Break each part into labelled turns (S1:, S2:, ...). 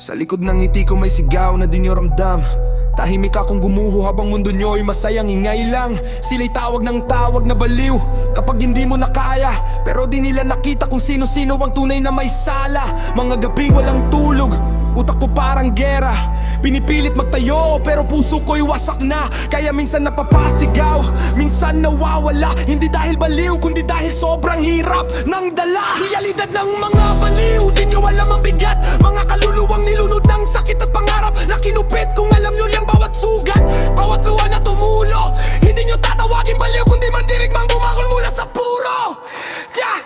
S1: Sa likod ng ngiti ko may sigaw na di nyo ramdam. Tahimik akong gumuho habang mundo nyo'y masayang ingay lang. Sila'y tawag ng tawag na baliw kapag hindi mo na kaya. Pero di nila nakita kung sino-sino ang tunay na may sala. Mga gabing walang tulog, utak ko parang gera. Pinipilit magtayo pero puso ko'y wasak na. Kaya minsan napapasigaw, minsan nawawala. Hindi dahil baliw kundi dahil sobrang hirap ng dala. Realidad ng mga baliw, di nyo alam ang bigat. Mga kaluluwang nilunod ng sakit at pangarap na kinupit. Kung alam nyo lang bawat sugat, bawat luha na tumulo. Hindi nyo tatawagin baliw kundi mandirigmang bumakol mula sa puro. Yeah!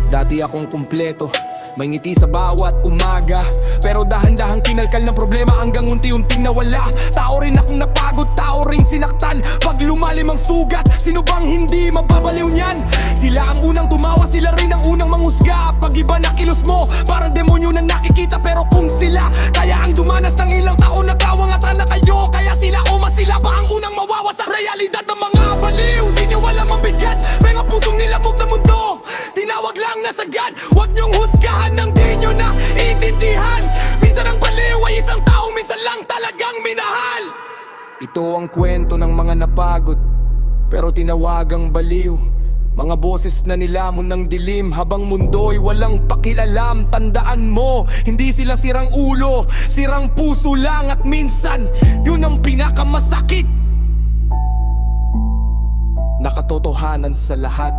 S1: Dati akong kumpleto, may ngiti sa bawat umaga. Pero dahan-dahang kinalkal ng problema hanggang unti-unting nawala. Tao rin akong napagod, tao ring sinaktan. Pag lumalim ang sugat, sino bang hindi mababaliw niyan? Sila ang unang tumawa, sila rin ang unang manghusga. Pag iba na kilos mo, parang demonyo na nakikita. Pero kung sila kaya ang dumanas ng ilang taon, nagkawangatan na kayo. Kaya sila o mas sila pa ang unang mawawasak. Realidad ng mga baliw, di nyo alam ang bigat. Mga pusong nilamog na mundo, tinawag lang na sagad. Huwag nyong husgahan nang di nyo na itindihan. Minsan ang baliw ay isang tao, minsan lang talagang minahal. Ito ang kwento ng mga napagod pero tinawagang baliw. Mga boses na nilamon ng dilim habang mundo'y walang pakialam. Tandaan mo, hindi sila sirang ulo, sirang puso lang. At minsan, yun ang pinakamasakit na katotohanan sa lahat.